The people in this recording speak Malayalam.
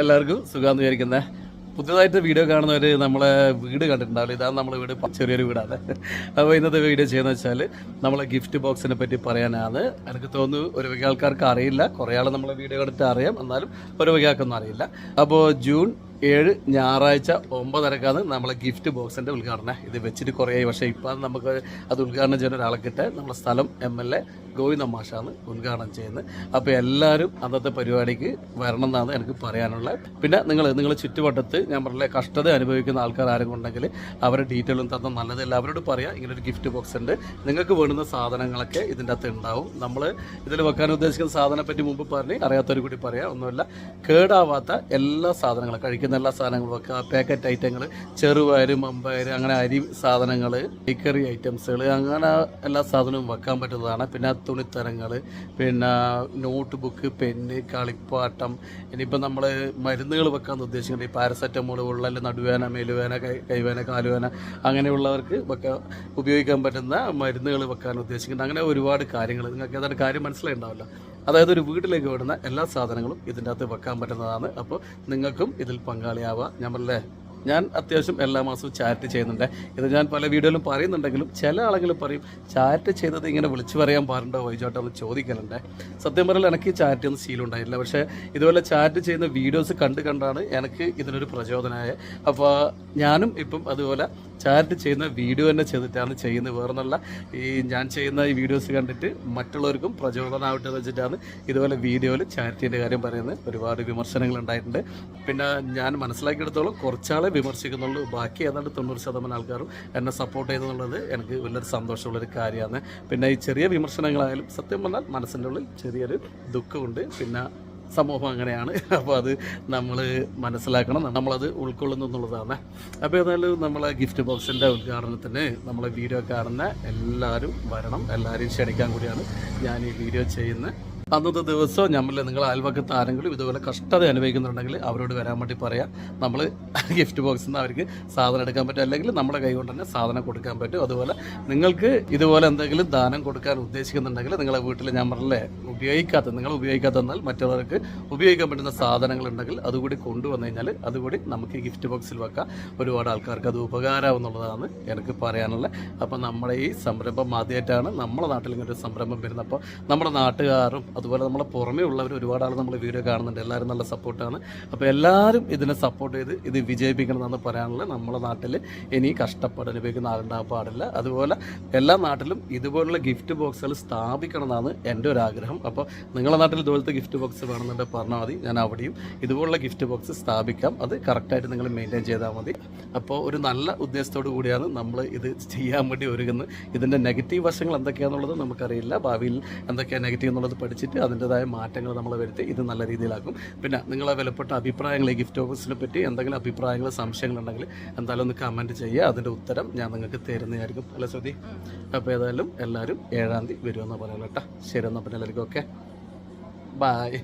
എല്ലാവർക്കും സുഖാന്ന് വിചാരിക്കുന്നത്. പുതിയതായിട്ട് വീഡിയോ കാണുന്നവർ നമ്മളെ വീട് കണ്ടിട്ടുണ്ടാവില്ല. ഇതാണ് നമ്മളെ വീട്, ചെറിയൊരു വീടാണ്. അപ്പോൾ ഇന്നത്തെ വീഡിയോ ചെയ്യുന്നത് വെച്ചാൽ നമ്മളെ ഗിഫ്റ്റ് ബോക്സിനെ പറ്റി പറയാനാണ്. എനിക്ക് തോന്നുന്നു ഒരു വക ആൾക്കാർക്ക് അറിയില്ല, കുറേ ആൾ നമ്മളെ വീഡിയോ കണ്ടിട്ട് അറിയാം, എന്നാലും ഒരു വക ആൾക്കൊന്നും അറിയില്ല. അപ്പോൾ ജൂൺ 7 ഞായറാഴ്ച 9:30 നമ്മളെ ഗിഫ്റ്റ് ബോക്സിൻ്റെ ഉദ്ഘാടനം. ഇത് വെച്ചിട്ട് കുറേ ആയി, പക്ഷേ ഇപ്പം നമുക്ക് അത് ഉദ്ഘാടനം ചെയ്യുന്ന ഒരാളെ കിട്ടെ. നമ്മളെ സ്ഥലം MLA ഗോവിന്ദ മാഷാണ് ഉദ്ഘാടനം ചെയ്യുന്നത്. അപ്പോൾ എല്ലാവരും അന്നത്തെ പരിപാടിക്ക് വരണം എന്നാണ് എനിക്ക് പറയാനുള്ളത്. പിന്നെ നിങ്ങൾ ചുറ്റുവട്ടത്ത് ഞാൻ പറഞ്ഞ കഷ്ടത അനുഭവിക്കുന്ന ആൾക്കാർ ആരും ഉണ്ടെങ്കിൽ അവരുടെ ഡീറ്റെയിലും തന്ന നല്ലതല്ല, അവരോട് പറയാം ഇങ്ങനൊരു ഗിഫ്റ്റ് ബോക്സ് ഉണ്ട്, നിങ്ങൾക്ക് വേണ്ടുന്ന സാധനങ്ങളൊക്കെ ഇതിൻ്റെ അകത്ത് ഉണ്ടാവും. നമ്മൾ ഇതിൽ വെക്കാൻ ഉദ്ദേശിക്കുന്ന സാധനം പറ്റി മുമ്പ് പറഞ്ഞ് അറിയാത്തവർ കൂടി പറയാം. ഒന്നുമില്ല, കേടാവാത്ത എല്ലാ സാധനങ്ങളും, കഴിക്കുന്ന എല്ലാ സാധനങ്ങളും വെക്കുക. പാക്കറ്റ് ഐറ്റങ്ങൾ, ചെറുപയർ, മമ്പയർ, അങ്ങനെ അരി സാധനങ്ങൾ, ബേക്കറി ഐറ്റംസുകൾ, അങ്ങനെ എല്ലാ സാധനവും വെക്കാൻ പറ്റുന്നതാണ്. പിന്നെ തുണിത്തരങ്ങൾ, പിന്നെ നോട്ട് ബുക്ക്, പെന്ന്, കളിപ്പാട്ടം. ഇനിയിപ്പോൾ നമ്മൾ മരുന്നുകൾ വെക്കാൻ ഉദ്ദേശിക്കുന്നത് ഈ പാരസെറ്റമോൾ, ഉള്ളൽ, നടുവേന, മേലുവേന, കൈവേന, കാലുവേന, അങ്ങനെയുള്ളവർക്ക് ഉപയോഗിക്കാൻ പറ്റുന്ന മരുന്നുകൾ വെക്കാൻ ഉദ്ദേശിക്കുന്നത്. അങ്ങനെ ഒരുപാട് കാര്യങ്ങൾ നിങ്ങൾക്ക് ഏതാണ്ട് കാര്യം മനസ്സിലായിട്ടുണ്ടാവില്ല. അതായത് ഒരു വീട്ടിലേക്ക് വേണ്ടുന്ന എല്ലാ സാധനങ്ങളും ഇതിൻ്റെ അകത്ത് വെക്കാൻ പറ്റുന്നതാണ്. അപ്പോൾ നിങ്ങൾക്കും ഇതിൽ പങ്കാളിയാവാം. ഞാൻ അത്യാവശ്യം എല്ലാ മാസവും ചാറ്റ് ചെയ്യുന്നുണ്ട്. ഇത് ഞാൻ പല വീഡിയോയിലും പറയുന്നുണ്ടെങ്കിലും ചില ആളുകൾ പറയും ചാറ്റ് ചെയ്തത് ഇങ്ങനെ വിളിച്ചു പറയാൻ പാടുണ്ടോ വൈചോട്ടോ എന്ന് ചോദിക്കലുണ്ട്. സത്യം പറഞ്ഞാൽ എനിക്ക് ചാറ്റ് ഒന്നും ശീലം ഉണ്ടായില്ല, പക്ഷേ ഇതുപോലെ ചാറ്റ് ചെയ്യുന്ന വീഡിയോസ് കണ്ടാണ് എനിക്ക് ഇതിനൊരു പ്രചോദനമായ. അപ്പോൾ ഞാനും ഇപ്പം അതുപോലെ ചാറ്റ് ചെയ്യുന്ന വീഡിയോ തന്നെ ചെയ്തിട്ടാണ് ചെയ്യുന്നത്. വേറൊന്നല്ല, ഈ ഞാൻ ചെയ്യുന്ന ഈ വീഡിയോസ് കണ്ടിട്ട് മറ്റുള്ളവർക്കും പ്രചോദനമാവട്ടെ എന്ന് വെച്ചിട്ടാണ് ഇതുപോലെ വീഡിയോയിൽ ചാറ്റിൻ്റെ കാര്യം പറയുന്നത്. ഒരുപാട് വിമർശനങ്ങൾ ഉണ്ടായിട്ടുണ്ട്. പിന്നെ ഞാൻ മനസ്സിലാക്കിയെടുത്തോളം കുറച്ചാളെ വിമർശിക്കുന്നുള്ളൂ, ബാക്കി ഏതാണ്ട് 90% ആൾക്കാരും എന്നെ സപ്പോർട്ട് ചെയ്തെന്നുള്ളത് എനിക്ക് വലിയൊരു സന്തോഷമുള്ളൊരു കാര്യമാണ്. പിന്നെ ഈ ചെറിയ വിമർശനങ്ങളായാലും സത്യം പറഞ്ഞാൽ മനസ്സിൻ്റെ ഉള്ളിൽ ചെറിയൊരു ദുഃഖമുണ്ട്. പിന്നെ സമൂഹം അങ്ങനെയാണ്, അപ്പോൾ അത് നമ്മൾ മനസ്സിലാക്കണം, നമ്മളത് ഉൾക്കൊള്ളുന്നു എന്നുള്ളതാണ്. അപ്പോൾ ഏതായാലും നമ്മളെ ഗിഫ്റ്റ് ബോക്സിൻ്റെ ഉദ്ഘാടനത്തിന് നമ്മളെ വീഡിയോ കാണുന്ന എല്ലാവരും വരണം, എല്ലാവരെയും ക്ഷണിക്കാൻ കൂടിയാണ് ഞാൻ ഈ വീഡിയോ ചെയ്യുന്നത്. അന്നത്തെ ദിവസം നിങ്ങൾ അയൽവക്കത്ത് ആരെങ്കിലും ഇതുപോലെ കഷ്ടത അനുഭവിക്കുന്നുണ്ടെങ്കിൽ അവരോട് വരാൻ വേണ്ടി പറയാം. നമ്മൾ ഗിഫ്റ്റ് ബോക്സിൽ നിന്ന് അവർക്ക് സാധനം എടുക്കാൻ പറ്റും, അല്ലെങ്കിൽ നമ്മുടെ കൈ കൊണ്ട് തന്നെ സാധനം കൊടുക്കാൻ പറ്റും. അതുപോലെ നിങ്ങൾക്ക് ഇതുപോലെ എന്തെങ്കിലും ദാനം കൊടുക്കാൻ ഉദ്ദേശിക്കുന്നുണ്ടെങ്കിൽ നിങ്ങളെ വീട്ടിൽ ഞാൻ പറഞ്ഞില്ലേ നിങ്ങൾ ഉപയോഗിക്കാത്തതെന്നാൽ മറ്റുള്ളവർക്ക് ഉപയോഗിക്കാൻ പറ്റുന്ന സാധനങ്ങളുണ്ടെങ്കിൽ അതുകൂടി കൊണ്ടുവന്നു കഴിഞ്ഞാൽ അതുകൂടി നമുക്ക് ഗിഫ്റ്റ് ബോക്സിൽ വെക്കാം. ഒരുപാട് ആൾക്കാർക്ക് അത് ഉപകാരമാവുന്നുള്ളതാണ് എനിക്ക് പറയാനുള്ളത്. അപ്പോൾ നമ്മുടെ ഈ സംരംഭം ആദ്യമായിട്ടാണ് നമ്മുടെ നാട്ടിൽ ഇങ്ങനെ ഒരു സംരംഭം വരുന്നത്. അപ്പോൾ നമ്മുടെ നാട്ടുകാരും അതുപോലെ നമ്മളെ പുറമേ ഉള്ളവർ ഒരുപാട് ആൾ നമ്മൾ വീഡിയോ കാണുന്നുണ്ട്. എല്ലാവരും നല്ല സപ്പോർട്ടാണ്. അപ്പോൾ എല്ലാവരും ഇതിനെ സപ്പോർട്ട് ചെയ്ത് ഇത് വിജയിപ്പിക്കണം എന്നാണ് പറയാനുള്ളത്. നമ്മുടെ നാട്ടിൽ ഇനി കഷ്ടപ്പാട് അനുഭവിക്കുന്ന ആളുണ്ടാകാൻ പാടില്ല. അതുപോലെ എല്ലാ നാട്ടിലും ഇതുപോലുള്ള ഗിഫ്റ്റ് ബോക്സുകൾ സ്ഥാപിക്കണം എന്നാണ് എൻ്റെ ഒരു ആഗ്രഹം. അപ്പോൾ നിങ്ങളുടെ നാട്ടിൽ ഇതുപോലത്തെ ഗിഫ്റ്റ് ബോക്സ് വേണമെന്നുണ്ടെങ്കിൽ പറഞ്ഞാൽ മതി, ഞാൻ അവിടെയും ഇതുപോലുള്ള ഗിഫ്റ്റ് ബോക്സ് സ്ഥാപിക്കാം. അത് കറക്റ്റായിട്ട് നിങ്ങൾ മെയിൻറ്റെയിൻ ചെയ്താൽ മതി. അപ്പോൾ ഒരു നല്ല ഉദ്ദേശത്തോടു കൂടിയാണ് നമ്മൾ ഇത് ചെയ്യാൻ വേണ്ടി ഒരുങ്ങുന്നത്. ഇതിൻ്റെ നെഗറ്റീവ് വശങ്ങൾ എന്തൊക്കെയാണെന്നുള്ളത് നമുക്കറിയില്ല. ഭാവിയിൽ എന്തൊക്കെയാണ് നെഗറ്റീവ് എന്നുള്ളത് പഠിച്ചിട്ട് അതിൻ്റെതായ മാറ്റങ്ങൾ നമ്മൾ വരുത്തി ഇത് നല്ല രീതിയിലാക്കും. പിന്നെ നിങ്ങളെ വിലപ്പെട്ട അഭിപ്രായങ്ങൾ ഈ ഗിഫ്റ്റ് ബോക്സിനെ പറ്റി എന്തെങ്കിലും അഭിപ്രായങ്ങൾ, സംശയങ്ങളുണ്ടെങ്കിൽ എന്തായാലും ഒന്ന് കമൻറ്റ് ചെയ്യുക. അതിൻ്റെ ഉത്തരം ഞാൻ നിങ്ങൾക്ക് തരുന്നതായിരിക്കും. അല്ല ശ്രുതി? അപ്പോൾ ഏതായാലും എല്ലാവരും 7-ാം തീയതി വരുമെന്ന് പറയാം കേട്ടോ. ശരി, എന്നാൽ പിന്നെ എല്ലാവർക്കും ഓക്കെ, ബൈ.